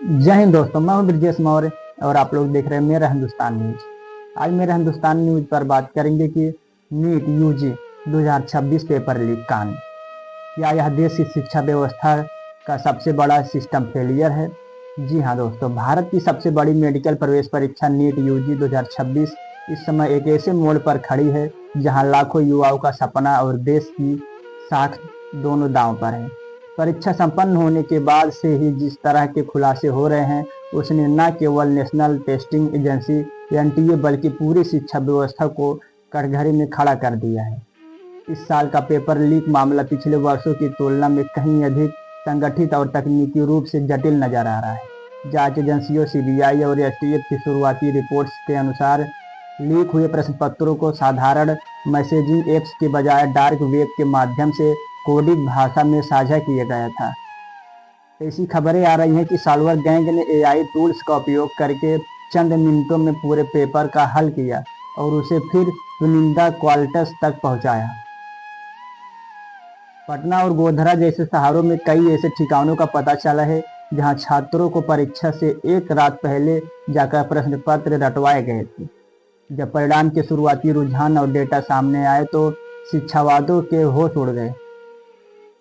जय हिंद दोस्तों, मैं हूं ब्रजेश मौर्य और आप लोग देख रहे हैं मेरा हिंदुस्तान न्यूज। आज मेरा हिंदुस्तान न्यूज पर बात करेंगे कि नीट यूजी 2026 पेपर लीक कांड। क्या यह देश की शिक्षा व्यवस्था का सबसे बड़ा सिस्टम फेलियर है? जी हाँ दोस्तों, भारत की सबसे बड़ी मेडिकल प्रवेश परीक्षा नीट यूजी 2026 इस समय एक ऐसे मोड़ पर खड़ी है जहां लाखों युवाओं का सपना और देश की साख दोनों दांव पर है। परीक्षा संपन्न होने के बाद से ही जिस तरह के खुलासे हो रहे हैं, उसने न केवल नेशनल टेस्टिंग एजेंसी एनटीए बल्कि पूरी शिक्षा व्यवस्था को कटघरे में खड़ा कर दिया है। इस साल का पेपर लीक मामला पिछले वर्षों की तुलना में कहीं अधिक संगठित और तकनीकी रूप से जटिल नजर आ रहा है। जांच एजेंसियों सीबीआई और एसटीएफ की शुरुआती रिपोर्ट्स के अनुसार लीक हुए प्रश्न पत्रों को साधारण मैसेजिंग एप्स के बजाय डार्क वेब के माध्यम से कोडित भाषा में साझा किया गया था। ऐसी खबरें आ रही हैं कि सॉल्वर गैंग ने एआई टूल्स का उपयोग करके चंद मिनटों में पूरे पेपर का हल किया और उसे फिर चुनिंदा क्वालिटस तक पहुंचाया। पटना और गोधरा जैसे शहरों में कई ऐसे ठिकानों का पता चला है जहां छात्रों को परीक्षा से एक रात पहले जाकर प्रश्न पत्र रटवाए गए थे। जब परिणाम के शुरुआती रुझान और डेटा सामने आए तो शिक्षावादों के होश उड़ गए।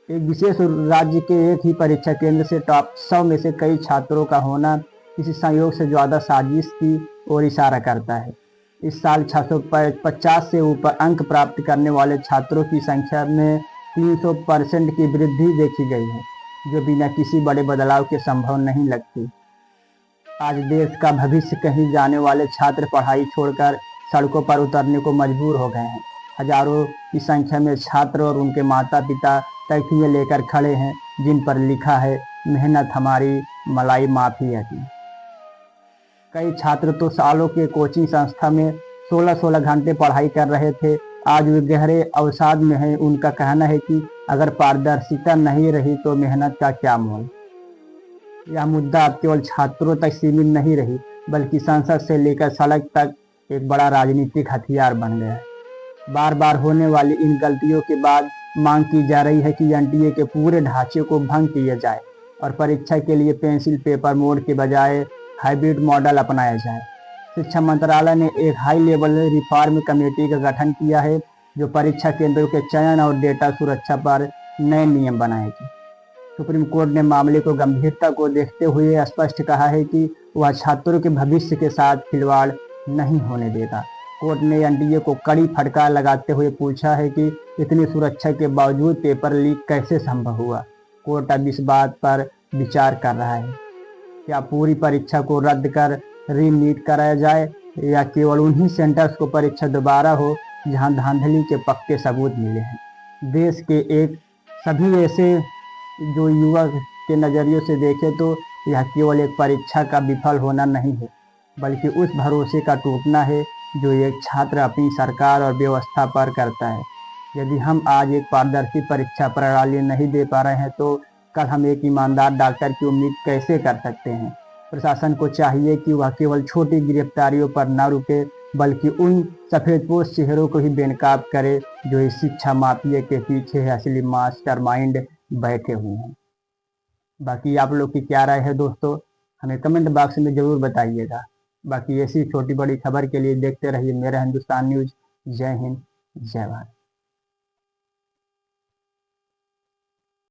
एक विशेष राज्य के एक ही परीक्षा केंद्र से टॉप 100 में से कई छात्रों का होना किसी संयोग से ज्यादा साजिश की ओर इशारा करता है। इस साल 650 से ऊपर अंक प्राप्त करने वाले छात्रों की संख्या में 300% की वृद्धि देखी गई है, जो बिना किसी बड़े बदलाव के संभव नहीं लगती। आज देश का भविष्य कहीं जाने वाले छात्र पढ़ाई छोड़कर सड़कों पर उतरने को मजबूर हो गए हैं। हजारों की संख्या में छात्र और उनके माता पिता तख्तियां लेकर खड़े हैं जिन पर लिखा है, मेहनत हमारी, मलाई माफिया की। कई छात्र तो सालों के कोचिंग संस्था में 16-16 घंटे पढ़ाई कर रहे थे, आज वे गहरे अवसाद में हैं। उनका कहना है कि अगर पारदर्शिता नहीं रही तो मेहनत का क्या मोल। यह मुद्दा अब केवल छात्रों तक सीमित नहीं रही, बल्कि संसद से लेकर सड़क तक एक बड़ा राजनीतिक हथियार बन गया है। बार बार होने वाली इन गलतियों के बाद मांग की जा रही है कि एनटीए के पूरे ढांचे को भंग किया जाए और परीक्षा के लिए पेंसिल पेपर मोड के बजाय हाइब्रिड मॉडल अपनाया जाए। शिक्षा मंत्रालय ने एक हाई लेवल रिफॉर्म कमेटी का गठन किया है जो परीक्षा केंद्रों के चयन और डेटा सुरक्षा पर नए नियम बनाएगी। सुप्रीम कोर्ट ने मामले को गंभीरता को देखते हुए स्पष्ट कहा है कि वह छात्रों के भविष्य के साथ खिलवाड़ नहीं होने देगा। कोर्ट ने एनटीए को कड़ी फटकार लगाते हुए पूछा है कि इतनी सुरक्षा के बावजूद पेपर लीक कैसे संभव हुआ। कोर्ट अब इस बात पर विचार कर रहा है क्या पूरी परीक्षा को रद्द कर रीनीट कराया जाए या केवल उन्हीं सेंटर्स को परीक्षा दोबारा हो जहां धांधली के पक्के सबूत मिले हैं। देश के एक सभी ऐसे जो युवा के नजरिए से देखे तो यह केवल एक परीक्षा का विफल होना नहीं है, बल्कि उस भरोसे का टूटना है जो एक छात्र अपनी सरकार और व्यवस्था पर करता है। यदि हम आज एक पारदर्शी परीक्षा प्रणाली नहीं दे पा रहे हैं तो कल हम एक ईमानदार डॉक्टर की उम्मीद कैसे कर सकते हैं। प्रशासन को चाहिए कि वह केवल छोटी गिरफ्तारियों पर न रुके, बल्कि उन सफेदपोश चेहरों को ही बेनकाब करे जो इस शिक्षा माफिया के पीछे असली मास्टरमाइंड बैठे हुए हैं। बाकी आप लोग की क्या राय है दोस्तों, हमें कमेंट बॉक्स में जरूर बताइएगा। बाकी ऐसी छोटी बड़ी खबर के लिए देखते रहिए मेरा हिंदुस्तान न्यूज। जय हिंद, जय भारत।